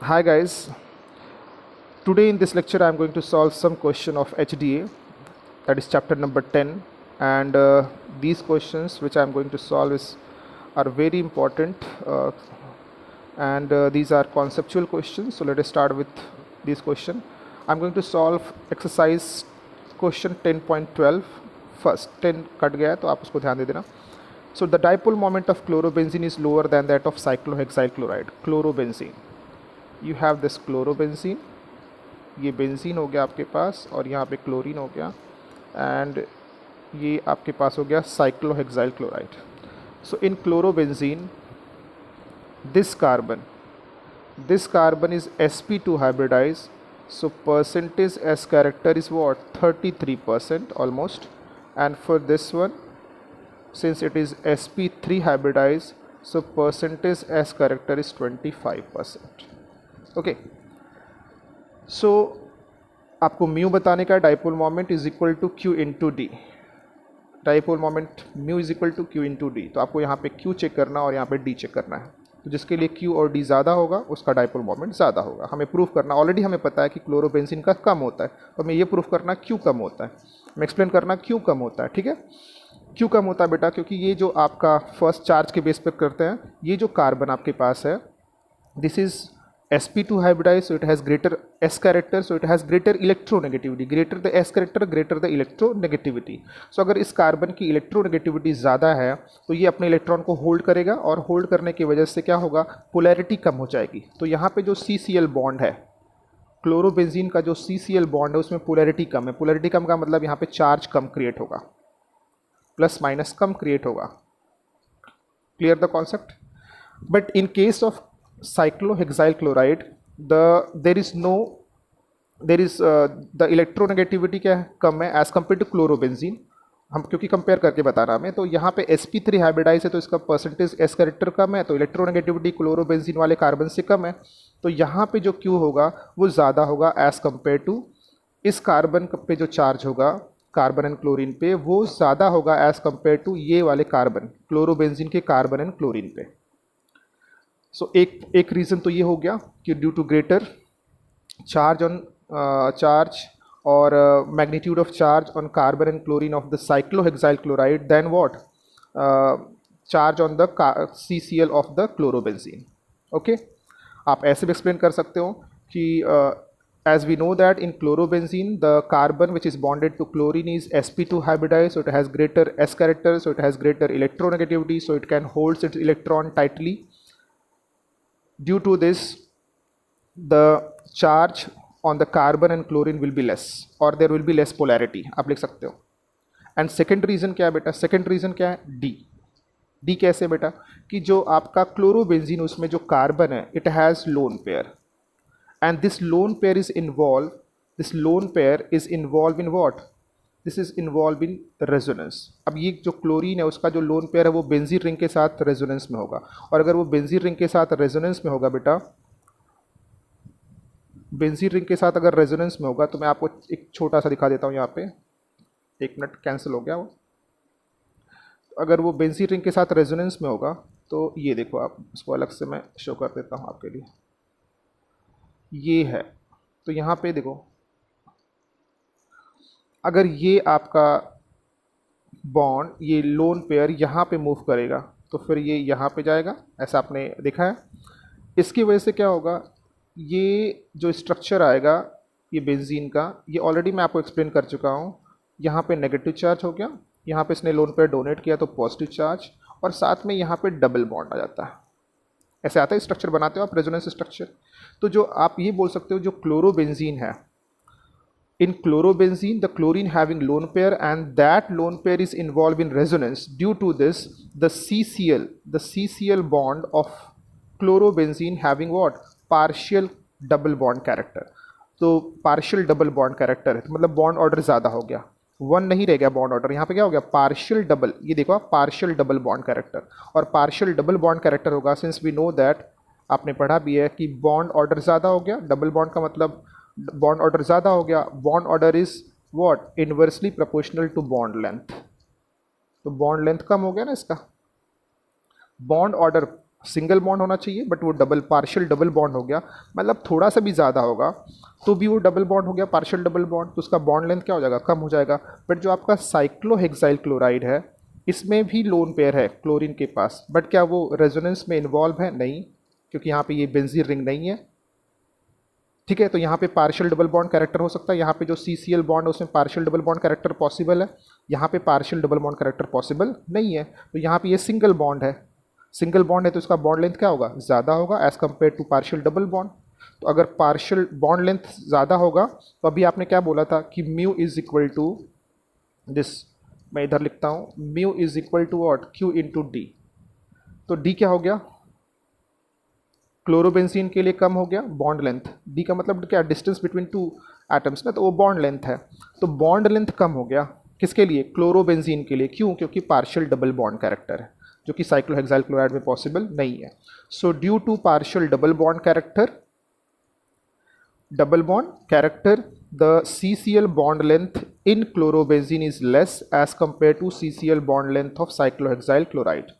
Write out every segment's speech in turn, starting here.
Hi guys, today in this lecture I am going to solve some question of HDA, that is chapter number 10, and these questions which I am going to solve are very important, and these are conceptual questions. So let us start with this question. I am going to solve exercise question 10.12 first. 10 cut गया है तो आप उसको ध्यान दे देना. So the dipole moment of chlorobenzene is lower than that of cyclohexyl chloride. Chlorobenzene, you have this chlorobenzene, ये benzene हो गया आपके पास और यहाँ पे क्लोरीन हो गया, एंड ये आपके पास हो गया cyclohexyl chloride. So in chlorobenzene this carbon is sp2 hybridized, so percentage S character is what, 33% almost, and for this one, since it is sp3 hybridized, so percentage S character is 25%. okay. So आपको mu बताने का, dipole moment is equal to q into d. Dipole moment mu is equal to q into d. तो आपको यहाँ पे Q check करना और यहाँ पे डी चेक करना है. तो जिसके लिए क्यू और डी ज़्यादा होगा उसका डाइपोल मोमेंट ज़्यादा होगा. हमें प्रूफ करना, ऑलरेडी हमें पता है कि क्लोरोबेंजीन का कम होता है, तो हमें ये प्रूफ करना क्यू कम होता है. मैं एक्सप्लेन करना क्यू कम होता है. ठीक है, क्यू कम होता है बेटा, क्योंकि ये जो आपका फर्स्ट चार्ज के बेस पर करते हैं, ये जो कार्बन आपके पास है, this is sp2 hybridized, so it has greater S character, so it has greater electronegativity. Greater the S character, greater the electronegativity. So अगर इस कार्बन की इलेक्ट्रोनेगेटिविटी ज़्यादा है तो ये अपने इलेक्ट्रॉन को होल्ड करेगा, और होल्ड करने की वजह से क्या होगा, पोलैरिटी कम हो जाएगी. तो यहाँ पे जो CCl बॉन्ड है, क्लोरोबेंजीन का जो CCl बॉन्ड है उसमें पोलैरिटी कम है. पोलैरिटी कम का मतलब यहाँ पे चार्ज कम क्रिएट होगा, प्लस माइनस कम क्रिएट होगा. Clear the concept. But in case of cyclohexyl chloride, the electronegativity क्या है, कम है एज कम्पेयर टू क्लोरोबेंजीन. हम क्योंकि कंपेयर करके बता रहा हमें, तो यहाँ पे sp3 हाइब्रिडाइज है तो इसका परसेंटेज S कैरेक्टर कम है, तो इलेक्ट्रोनेगेटिविटी क्लोरोबेंजीन वाले कार्बन से कम है. तो यहाँ पे जो Q होगा वो ज़्यादा होगा एज कम्पेयर टू इस कार्बन पे जो चार्ज होगा कार्बन एंड क्लोरीन पे, वो ज़्यादा होगा एज कम्पेयर टू ये वाले कार्बन, क्लोरोबेंजीन के कार्बन एंड क्लोरीन पे. सो एक रीज़न तो ये हो गया कि ड्यू टू ग्रेटर चार्ज और magnitude of charge on carbon and chlorine of the cyclohexyl chloride then what, charge on the CCl of the chlorobenzene. Okay, आप ऐसे भी एक्सप्लेन कर सकते हो कि as we know that in chlorobenzene the carbon which is bonded to chlorine is sp2 hybridized, so it has greater S character, so it has greater electronegativity, so it can hold its electron tightly. Due to this, the charge on the carbon and chlorine will be less, or there will be less polarity. आप लिख सकते हो. And second reason क्या है बेटा, second reason क्या है, D कैसे बेटा, कि जो आपका क्लोरोबेंजीन उसमें जो कार्बन है it has lone pair, and this lone pair is involve in what, this is involve in resonance. अब ये जो क्लोरीन है उसका जो लोन पेयर है वो बेंजीन रिंग के साथ रेजोनेंस में होगा, और अगर वो बेंजीन रिंग के साथ रेजोनेंस में होगा बेटा, बेंजीन रिंग के साथ अगर रेजोनेंस में होगा, तो मैं आपको एक छोटा सा दिखा देता हूँ यहाँ पे. एक मिनट, कैंसिल हो गया वो. अगर वो बेंजीन रिंग के साथ रेजोनेंस में होगा तो ये देखो, आप उसको अलग से मैं शो कर देता हूँ आपके लिए. ये है, तो यहाँ पे देखो, अगर ये आपका बॉन्ड, ये लोन पेयर यहाँ पे मूव करेगा तो फिर ये यहाँ पे जाएगा, ऐसा आपने देखा है. इसकी वजह से क्या होगा, ये जो स्ट्रक्चर आएगा ये बेंजीन का, ये ऑलरेडी मैं आपको एक्सप्लेन कर चुका हूँ. यहाँ पे नेगेटिव चार्ज हो गया, यहाँ पे इसने लोन पेयर डोनेट किया तो पॉजिटिव चार्ज, और साथ में यहाँ पे डबल बॉन्ड आ जाता है. ऐसे आता है स्ट्रक्चर, बनाते हो आप रेजोनेंस स्ट्रक्चर. तो जो आप ये बोल सकते हो, जो क्लोरोबेंजीन है, in chlorobenzene the chlorine having lone pair, and that lone pair is involved in resonance. Due to this, the CCl bond of chlorobenzene having what, partial double bond character. तो पार्शियल डबल बॉन्ड कैरेक्टर है, तो मतलब bond order ज़्यादा हो गया, one नहीं रह गया बॉन्ड ऑर्डर. यहाँ पे क्या हो गया, पार्शियल डबल. ये देखो आप, पार्शियल डबल बॉन्ड कैरेक्टर, और पार्शियल डबल बॉन्ड कैरेक्टर होगा सिंस वी नो दैट, आपने पढ़ा भी है कि बॉन्ड ऑर्डर ज़्यादा हो गया. डबल बॉन्ड का मतलब बॉन्ड ऑर्डर ज़्यादा हो गया. Bond order is what, inversely proportional to bond length. तो बॉन्ड लेंथ कम हो गया ना इसका. बॉन्ड ऑर्डर सिंगल बॉन्ड होना चाहिए बट वो डबल पार्शियल डबल बॉन्ड हो गया, मतलब थोड़ा सा भी ज़्यादा होगा तो भी वो डबल बॉन्ड हो गया, पार्शियल डबल बॉन्ड, तो उसका बॉन्ड लेंथ क्या हो जाएगा, कम हो जाएगा। बट जो आपका साइक्लोहेक्साइल क्लोराइड है इसमें भी लोन पेयर है क्लोरीन के पास, बट क्या वो रेजोनेंस में इन्वॉल्व है, नहीं, क्योंकि यहाँ पे ये बेंजीन रिंग नहीं है। ठीक है, तो यहाँ पे पार्शियल डबल बॉन्ड कैरेक्टर हो सकता है, यहाँ पे जो CCl बॉन्ड है उसमें partial double bond character possible है, यहाँ पे partial double bond character possible नहीं है। तो यहाँ पे ये सिंगल बॉन्ड है, सिंगल बॉन्ड है तो इसका बॉन्ड लेंथ क्या होगा, ज़्यादा होगा as compared to partial double bond. तो अगर पार्शियल बॉन्ड लेंथ ज़्यादा होगा तो अभी आपने क्या बोला था कि mu is equal to this, मैं इधर लिखता हूँ, mu is equal to what, Q into d. तो डी क्या हो गया, क्लोरोबेंजीन के लिए कम हो गया बॉन्ड लेंथ, डी का मतलब क्या, डिस्टेंस बिटवीन टू एटम्स ना, तो वो बॉन्ड लेंथ है, तो बॉन्ड लेंथ कम हो गया किसके लिए, क्लोरोबेंजीन के लिए। क्यों, क्योंकि पार्शियल डबल बॉन्ड कैरेक्टर है जो कि साइक्लोहेक्साइल क्लोराइड में पॉसिबल नहीं है। So due to partial double bond character, double bond character, the CCl bond length in chlorobenzene is less as compared to CCl bond length of cyclohexyl chloride,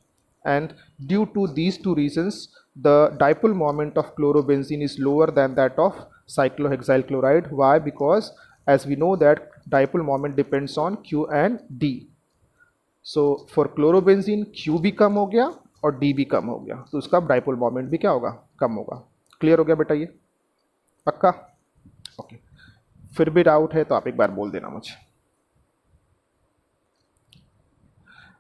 and due to these two reasons the dipole moment of chlorobenzene is lower than that of cyclohexyl chloride. Why? Because as we know that dipole moment depends on Q and D. So for chlorobenzene Q भी कम हो गया और D भी कम हो गया, तो उसका dipole moment भी क्या होगा, कम होगा। क्लियर हो गया बेटा ये, पक्का? ओके, फिर भी डाउट है तो आप एक बार बोल देना मुझे।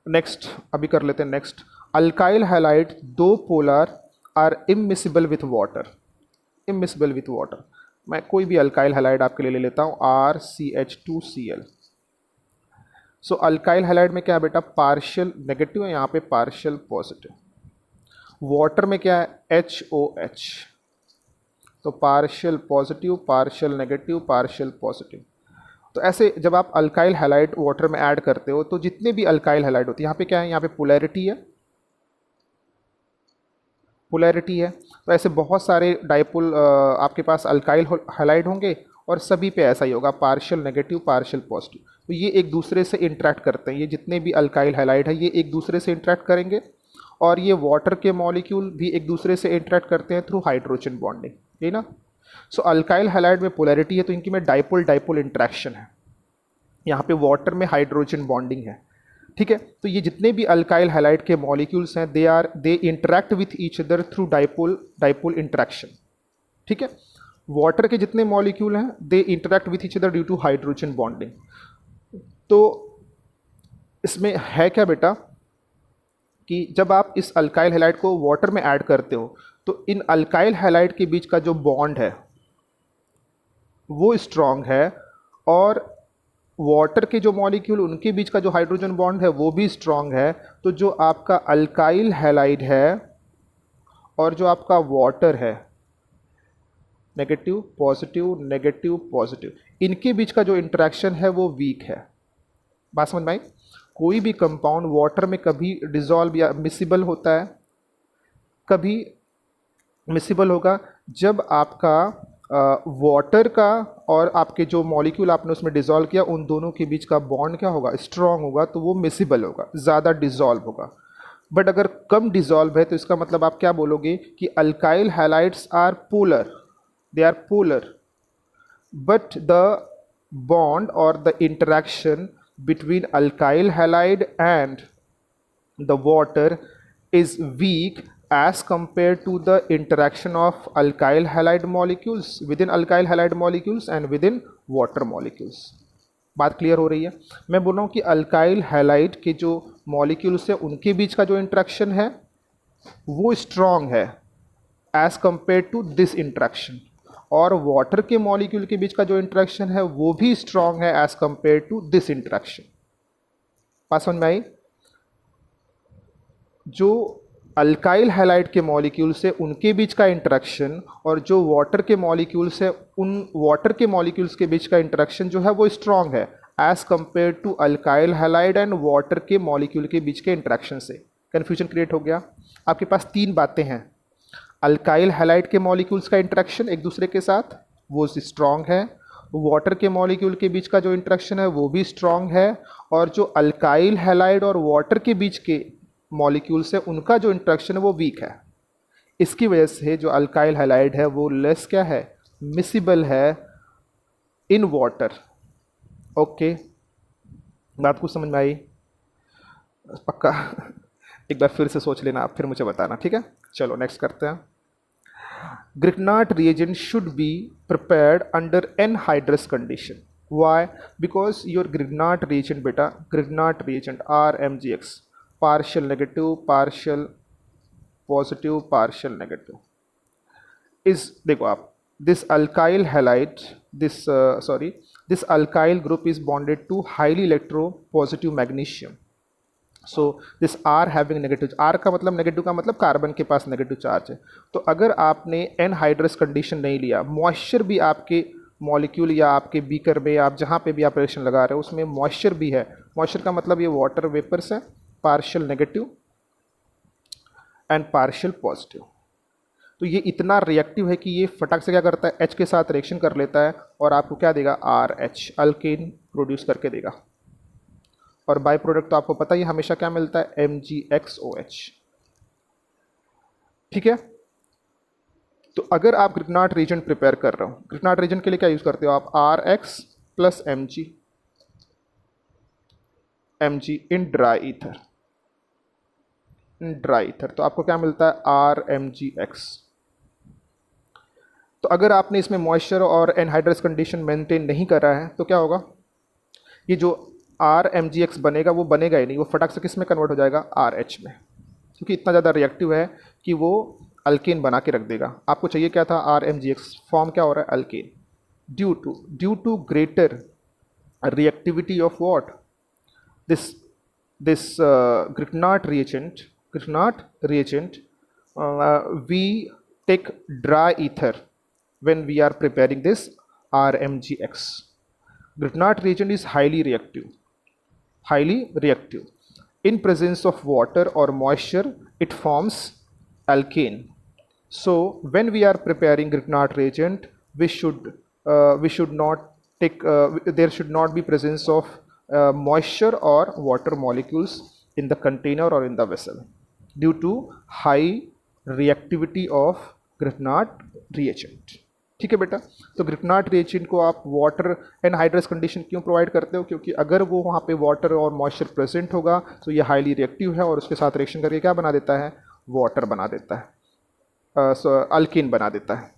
नेक्स्ट अभी कर लेते हैं next, alkyl halide though polar are immiscible with water, immiscible with water. मैं कोई भी अल्काइल हैलाइड आपके लिए ले लेता हूँ, RCH2Cl। सो अल्काइल हैलाइड में क्या है बेटा, पार्शियल नेगेटिव है, यहाँ पे पार्शियल पॉजिटिव। वाटर में क्या है, HOH, तो partial positive, partial negative, partial positive. तो ऐसे जब आप अल्काइल हैलाइड वाटर में ऐड करते हो तो जितने भी अल्काइल हैलाइड होती है, यहाँ पे क्या है, यहाँ पे पोलैरिटी है, पोलैरिटी है। तो ऐसे बहुत सारे डाइपोल आपके पास अल्काइल हैलाइड होंगे और सभी पे ऐसा ही होगा, पार्शियल नेगेटिव, पार्शियल पॉजिटिव। तो ये एक दूसरे से इंटरेक्ट करते हैं, ये जितने भी अल्काइल हैलाइड है ये एक दूसरे से इंटरेक्ट करेंगे, और ये वाटर के मॉलिक्यूल भी एक दूसरे से इंटरेक्ट करते हैं थ्रू हाइड्रोजन बॉन्डिंग, है ना। सो अल्काइल हैलाइड में पोलैरिटी है तो इनकी में डाइपोल डाइपोल इंटरेक्शन है, यहाँ पे वाटर में हाइड्रोजन बॉन्डिंग है। ठीक है, तो ये जितने भी अल्काइल हैलाइड के मॉलिक्यूल्स हैं they interact with each other through dipole dipole interaction. ठीक है, वाटर के जितने मॉलिक्यूल हैं they interact with each other due to hydrogen bonding. तो इसमें है क्या बेटा कि जब आप इस अल्काइल हैलाइड को वाटर में ऐड करते हो तो इन अल्काइल हैलाइड के बीच का जो बॉन्ड है वो स्ट्रॉन्ग है, और वाटर के जो मॉलिक्यूल उनके बीच का जो हाइड्रोजन बॉन्ड है वो भी स्ट्रॉन्ग है। तो जो आपका अल्काइल हैलाइड है और जो आपका वाटर है, नेगेटिव पॉजिटिव नेगेटिव पॉजिटिव, इनके बीच का जो इंटरेक्शन है वो वीक है। बात समझ में आई? कोई भी कंपाउंड वाटर में कभी डिसॉल्व या मिसिबल होता है, कभी मिसिबल होगा जब आपका वाटर का और आपके जो मॉलिक्यूल आपने उसमें डिसॉल्व किया उन दोनों के बीच का बॉन्ड क्या होगा, स्ट्रॉन्ग होगा, तो वो मिसिबल होगा, ज़्यादा डिसॉल्व होगा। बट अगर कम डिसॉल्व है तो इसका मतलब आप क्या बोलोगे कि alkyl halides are polar, they are polar, but the bond और the interaction between alkyl halide and the water is weak as compared to the interaction of alkyl halide molecules within alkyl halide molecules and within water molecules। बात clear हो रही है? मैं बोल रहा हूँ कि अल्काइल हैलाइड के जो मॉलिक्यूल्स हैं उनके बीच का जो इंटरेक्शन है वो स्ट्रॉन्ग है as compare to this interaction, और वाटर के मॉलिक्यूल के बीच का जो इंटरेक्शन है वो भी स्ट्रॉन्ग है as compare to this interaction. बात समझ में आई? जो अल्काइल हैलाइड के मॉलिक्यूल्स है उनके बीच का इंटरेक्शन और जो वाटर के मॉलिक्यूल्स है उन वाटर के मॉलिक्यूल्स के बीच का इंटरेक्शन जो है वो स्ट्रॉन्ग है as compare to alkyl halide and water के मॉलिक्यूल के बीच के इंटरेक्शन से। कन्फ्यूजन क्रिएट हो गया? आपके पास तीन बातें हैं, अल्काइल हैलाइड के मॉलिक्यूल्स का इंटरेक्शन एक दूसरे के साथ वो स्ट्रॉन्ग है, वाटर के मॉलिक्यूल के बीच का जो इंटरेक्शन है वो भी स्ट्रॉन्ग है, और जो अल्काइल हैलाइड और वाटर के बीच के मॉलिक्यूल्स है उनका जो इंटरेक्शन है वो वीक है। इसकी वजह से जो अल्काइल हैलाइड है वो लेस क्या है, मिसिबल है इन वाटर। ओके, बात कुछ समझ में आई? पक्का? एक बार फिर से सोच लेना आप, फिर मुझे बताना, ठीक है? चलो नेक्स्ट करते हैं। Grignard reagent should be prepared under anhydrous condition. Why? Because your Grignard reagent beta, Grignard reagent RMGX, partial negative, partial positive, partial negative is, देखो आप, this alkyl halide, this alkyl group is bonded to highly electropositive magnesium. So this are having negative, R का मतलब negative का मतलब carbon के पास negative charge है। तो अगर आपने एनहाइड्रस कंडीशन नहीं लिया, मॉइस्चर भी आपके मॉलिक्यूल या आपके बीकर में, आप जहाँ पे भी आप रिएक्शन लगा रहे हो उसमें मॉइस्चर भी है, मॉइस्चर का मतलब ये वाटर वेपर्स है, partial negative and partial positive. तो ये इतना रिएक्टिव है कि ये फटाक से क्या करता है, एच के साथ रिएक्शन कर लेता है और आपको क्या देगा, आर एच, अल्केन प्रोड्यूस करके देगा। और बाय प्रोडक्ट तो आपको पता ही हमेशा क्या मिलता है, MgXOH। ठीक है? तो अगर आप ग्रिग्नार्ड रीजेंट प्रिपेयर कर रहे हो, ग्रिग्नार्ड रीजेंट के लिए क्या यूज करते हो आप, RX plus Mg in dry ether, तो आपको क्या मिलता है, RMgX। तो अगर आपने इसमें मॉइस्चर और एनहाइड्रस कंडीशन मेंटेन नहीं करा है तो क्या होगा, ये जो RMgX बनेगा वो बनेगा ही नहीं, वो फटाक से किस में कन्वर्ट हो जाएगा, RH में, क्योंकि इतना ज़्यादा रिएक्टिव है कि वो अल्केन बना के रख देगा। आपको चाहिए क्या था, RMgX, फॉर्म क्या हो रहा है, alkane, due to greater reactivity of what, this Grignard reagent, we take dry ether when we are preparing this RMgX. Grignard reagent is highly reactive. In presence of water or moisture, it forms alkane. So when we are preparing Grignard reagent, we should not take, there should not be presence of moisture or water molecules in the container or in the vessel due to high reactivity of Grignard reagent. ठीक है बेटा? तो Grignard reagent को आप water anhydrous condition क्यों provide करते हो, क्योंकि अगर वो वहाँ पे वाटर और मॉइस्चर प्रेजेंट होगा तो ये हाईली रिएक्टिव है और उसके साथ रिएक्शन करके क्या बना देता है, वाटर बना देता है, अल्कीन बना देता है,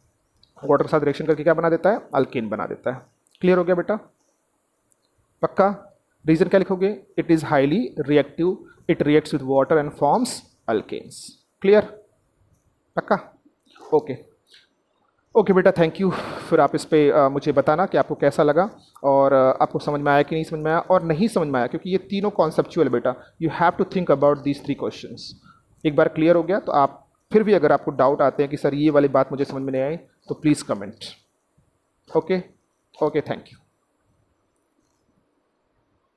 वाटर के साथ रिएक्शन करके क्या बना देता है, अल्कीन बना देता है। क्लियर हो गया बेटा? पक्का? रीजन क्या लिखोगे, it is highly reactive, it reacts with water and forms alkanes. Clear? पक्का? ओके बेटा, थैंक यू। फिर आप इस पर मुझे बताना कि आपको कैसा लगा और आपको समझ में आया कि नहीं समझ में आया, और नहीं समझ में आया क्योंकि ये तीनों कॉन्सेप्चुअल बेटा, you have to think about these 3 questions. एक बार क्लियर हो गया तो आप फिर भी अगर आपको डाउट आते हैं कि सर ये वाली बात मुझे समझ में नहीं आई तो please comment. Okay, thank you.